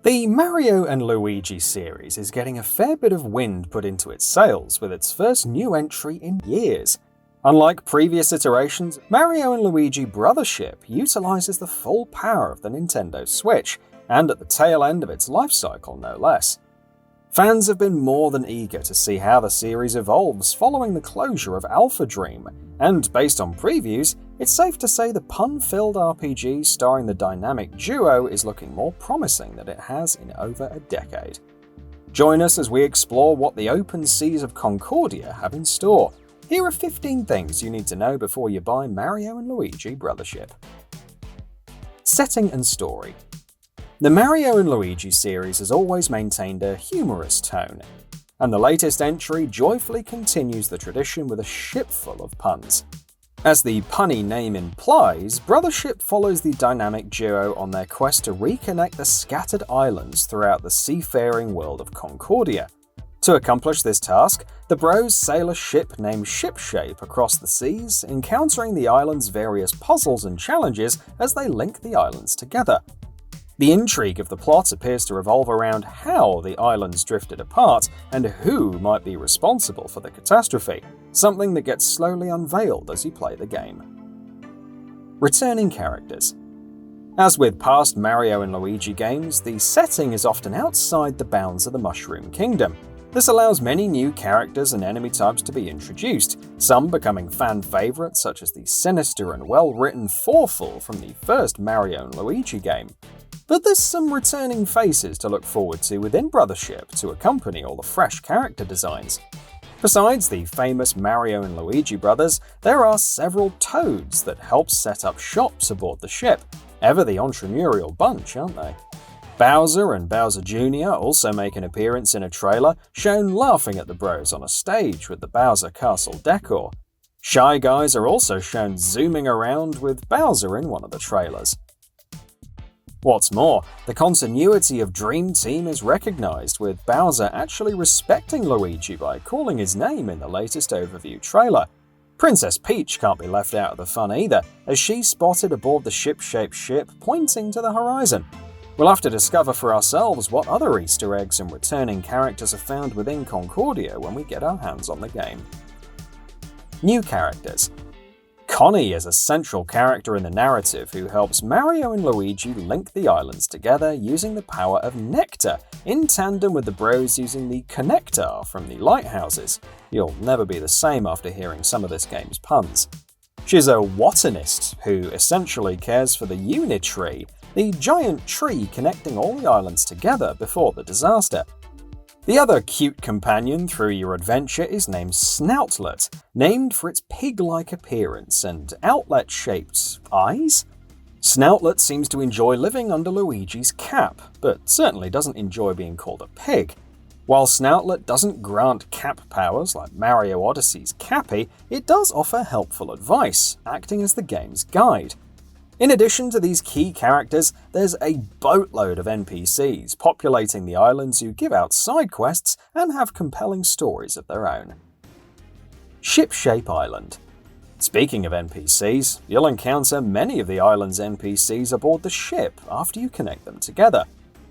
The Mario and Luigi series is getting a fair bit of wind put into its sails with its first new entry in years. Unlike previous iterations, Mario and Luigi Brothership utilizes the full power of the Nintendo Switch, and at the tail end of its life cycle no less. Fans have been more than eager to see how the series evolves following the closure of AlphaDream, and based on previews, it's safe to say the pun-filled RPG starring the dynamic duo is looking more promising than it has in over a decade. Join us as we explore what the open seas of Concordia have in store. Here are 15 things you need to know before you buy Mario and Luigi Brothership. Setting and story. The Mario and Luigi series has always maintained a humorous tone, and the latest entry joyfully continues the tradition with a ship full of puns. As the punny name implies, Brothership follows the dynamic duo on their quest to reconnect the scattered islands throughout the seafaring world of Concordia. To accomplish this task, the bros sail a ship named Shipshape across the seas, encountering the island's various puzzles and challenges as they link the islands together. The intrigue of the plot appears to revolve around how the islands drifted apart and who might be responsible for the catastrophe, something that gets slowly unveiled as you play the game. Returning characters. As with past Mario and Luigi games, the setting is often outside the bounds of the Mushroom Kingdom. This allows many new characters and enemy types to be introduced, some becoming fan favorites such as the sinister and well-written Foreful from the first Mario and Luigi game. But there's some returning faces to look forward to within Brothership to accompany all the fresh character designs. Besides the famous Mario and Luigi brothers, there are several Toads that help set up shops aboard the ship. Ever the entrepreneurial bunch, aren't they? Bowser and Bowser Jr. also make an appearance in a trailer, shown laughing at the bros on a stage with the Bowser Castle decor. Shy Guys are also shown zooming around with Bowser in one of the trailers. What's more, the continuity of Dream Team is recognized, with Bowser actually respecting Luigi by calling his name in the latest overview trailer. Princess Peach can't be left out of the fun either, as she's spotted aboard the Shipshape ship pointing to the horizon. We'll have to discover for ourselves what other Easter eggs and returning characters are found within Concordia when we get our hands on the game. New characters. Connie is a central character in the narrative who helps Mario and Luigi link the islands together using the power of nectar, in tandem with the bros using the connector from the lighthouses. You'll never be the same after hearing some of this game's puns. She's a botanist who essentially cares for the Unitree, the giant tree connecting all the islands together before the disaster. The other cute companion through your adventure is named Snoutlet, named for its pig-like appearance and outlet-shaped eyes. Snoutlet seems to enjoy living under Luigi's cap, but certainly doesn't enjoy being called a pig. While Snoutlet doesn't grant cap powers like Mario Odyssey's Cappy, it does offer helpful advice, acting as the game's guide. In addition to these key characters, there's a boatload of NPCs populating the islands who give out side quests and have compelling stories of their own. Shipshape Island. Speaking of NPCs, you'll encounter many of the island's NPCs aboard the ship after you connect them together.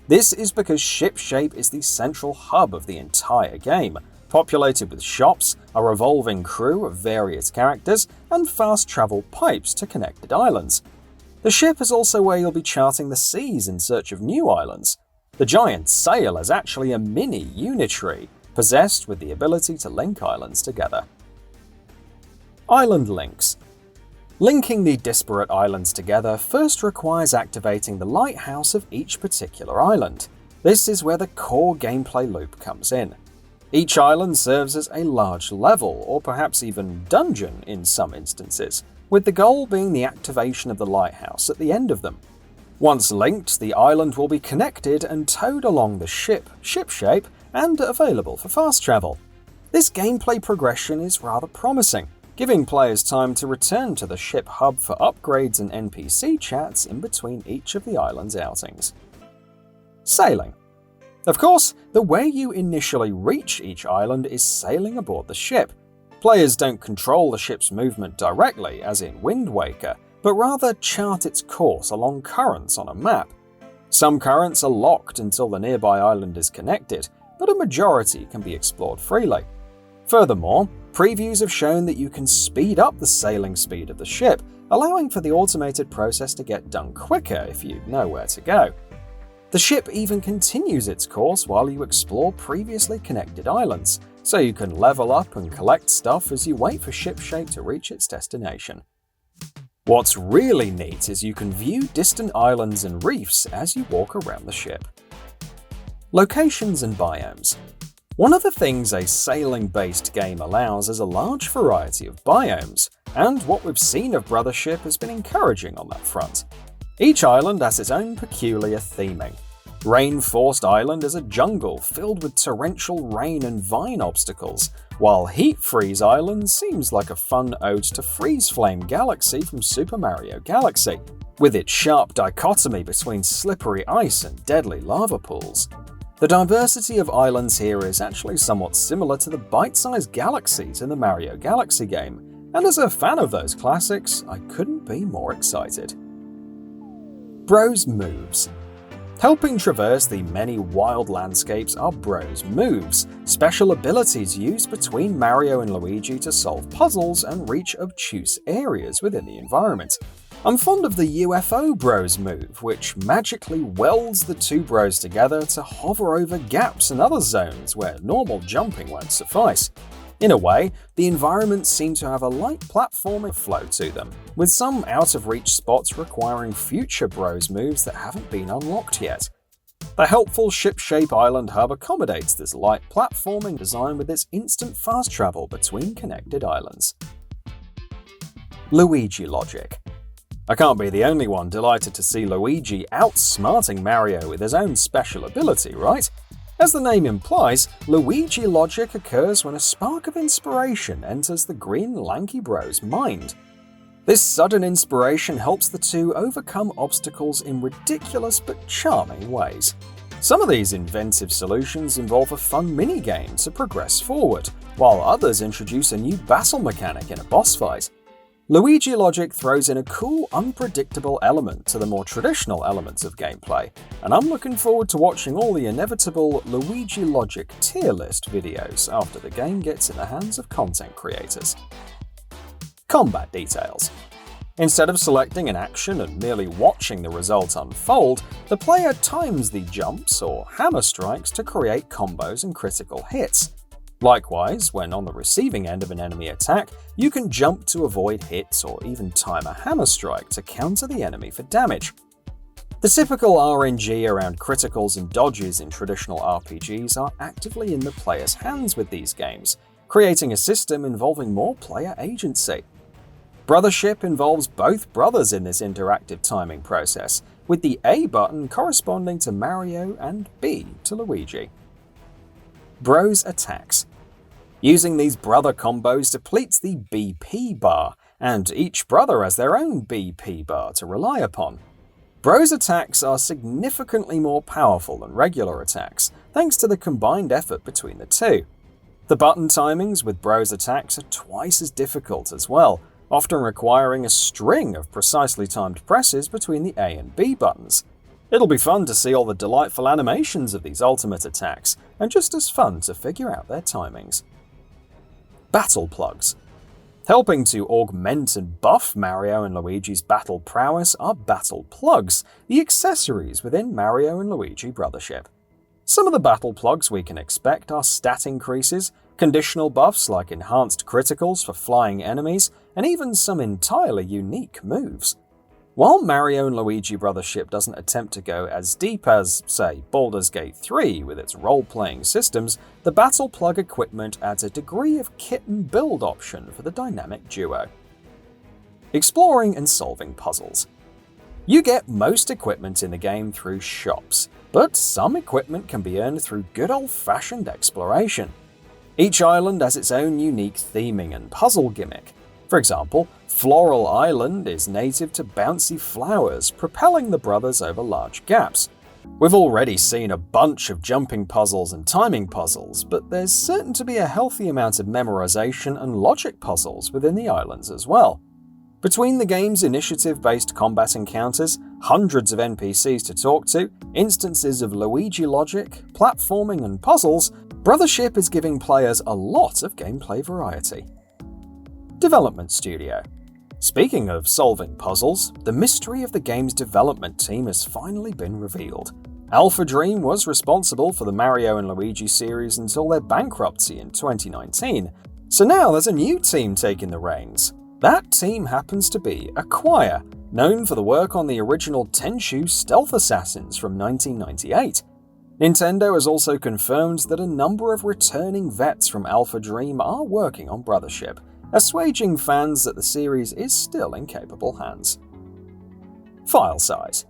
This is because Shipshape is the central hub of the entire game, populated with shops, a revolving crew of various characters, and fast travel pipes to connected islands. The ship is also where you'll be charting the seas in search of new islands. The giant sail is actually a mini Unitree, possessed with the ability to link islands together. Island links. Linking the disparate islands together first requires activating the lighthouse of each particular island. This is where the core gameplay loop comes in. Each island serves as a large level, or perhaps even dungeon in some instances, with the goal being the activation of the lighthouse at the end of them. Once linked, the island will be connected and towed along the ship, Shipshape, and available for fast travel. This gameplay progression is rather promising, giving players time to return to the ship hub for upgrades and NPC chats in between each of the island's outings. Sailing. Of course, the way you initially reach each island is sailing aboard the ship. Players don't control the ship's movement directly, as in Wind Waker, but rather chart its course along currents on a map. Some currents are locked until the nearby island is connected, but a majority can be explored freely. Furthermore, previews have shown that you can speed up the sailing speed of the ship, allowing for the automated process to get done quicker if you know where to go. The ship even continues its course while you explore previously connected islands, so you can level up and collect stuff as you wait for Shipshape to reach its destination. What's really neat is you can view distant islands and reefs as you walk around the ship. Locations and biomes. One of the things a sailing-based game allows is a large variety of biomes, and what we've seen of Brothership has been encouraging on that front. Each island has its own peculiar theming. Rainforest Island is a jungle filled with torrential rain and vine obstacles, while Heat Freeze Island seems like a fun ode to Freeze Flame Galaxy from Super Mario Galaxy, with its sharp dichotomy between slippery ice and deadly lava pools. The diversity of islands here is actually somewhat similar to the bite-sized galaxies in the Mario Galaxy game, and as a fan of those classics, I couldn't be more excited. Bros Moves. Helping traverse the many wild landscapes are Bros Moves, special abilities used between Mario and Luigi to solve puzzles and reach obtuse areas within the environment. I'm fond of the UFO Bros move, which magically welds the two bros together to hover over gaps and other zones where normal jumping won't suffice. In a way, the environments seem to have a light platforming flow to them, with some out-of-reach spots requiring future Bros moves that haven't been unlocked yet. The helpful Shipshape Island hub accommodates this light platforming design with its instant fast travel between connected islands. Luigi Logic. I can't be the only one delighted to see Luigi outsmarting Mario with his own special ability, right? As the name implies, Luigi Logic occurs when a spark of inspiration enters the green lanky bro's mind. This sudden inspiration helps the two overcome obstacles in ridiculous but charming ways. Some of these inventive solutions involve a fun minigame to progress forward, while others introduce a new battle mechanic in a boss fight. Luigi Logic throws in a cool, unpredictable element to the more traditional elements of gameplay, and I'm looking forward to watching all the inevitable Luigi Logic tier list videos after the game gets in the hands of content creators. Combat details. Instead of selecting an action and merely watching the result unfold, the player times the jumps or hammer strikes to create combos and critical hits. Likewise, when on the receiving end of an enemy attack, you can jump to avoid hits or even time a hammer strike to counter the enemy for damage. The typical RNG around criticals and dodges in traditional RPGs are actively in the player's hands with these games, creating a system involving more player agency. Brothership involves both brothers in this interactive timing process, with the A button corresponding to Mario and B to Luigi. Bros attacks. Using these brother combos depletes the BP bar, and each brother has their own BP bar to rely upon. Bros attacks are significantly more powerful than regular attacks, thanks to the combined effort between the two. The button timings with Bros attacks are twice as difficult as well, often requiring a string of precisely timed presses between the A and B buttons. It'll be fun to see all the delightful animations of these ultimate attacks, and just as fun to figure out their timings. Battle plugs. Helping to augment and buff Mario and Luigi's battle prowess are battle plugs, the accessories within Mario and Luigi Brothership. Some of the battle plugs we can expect are stat increases, conditional buffs like enhanced criticals for flying enemies, and even some entirely unique moves. While Mario and Luigi Brothership doesn't attempt to go as deep as, say, Baldur's Gate 3 with its role-playing systems, the battle plug equipment adds a degree of kit and build option for the dynamic duo. Exploring and solving puzzles. You get most equipment in the game through shops, but some equipment can be earned through good old-fashioned exploration. Each island has its own unique theming and puzzle gimmick. For example, Floral Island is native to bouncy flowers, propelling the brothers over large gaps. We've already seen a bunch of jumping puzzles and timing puzzles, but there's certain to be a healthy amount of memorization and logic puzzles within the islands as well. Between the game's initiative-based combat encounters, hundreds of NPCs to talk to, instances of Luigi Logic, platforming and puzzles, Brothership is giving players a lot of gameplay variety. Development Studio. Speaking of solving puzzles, the mystery of the game's development team has finally been revealed. AlphaDream was responsible for the Mario and Luigi series until their bankruptcy in 2019, so now there's a new team taking the reins. That team happens to be Acquire, known for the work on the original Tenchu stealth assassins from 1998. Nintendo has also confirmed that a number of returning vets from AlphaDream are working on Brothership, assuaging fans that the series is still in capable hands. File size.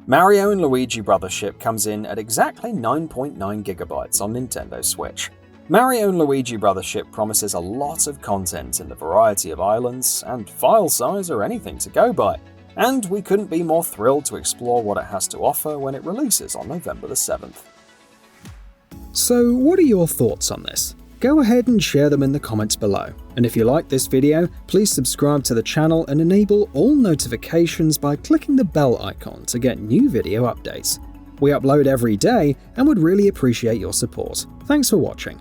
Mario and Luigi Brothership comes in at exactly 9.9 GB on Nintendo Switch. Mario and Luigi Brothership promises a lot of content in a variety of islands, and file size are anything to go by, and we couldn't be more thrilled to explore what it has to offer when it releases on November the 7th. So what are your thoughts on this? Go ahead and share them in the comments below, and if you like this video, please subscribe to the channel and enable all notifications by clicking the bell icon to get new video updates. We upload every day and would really appreciate your support. Thanks for watching.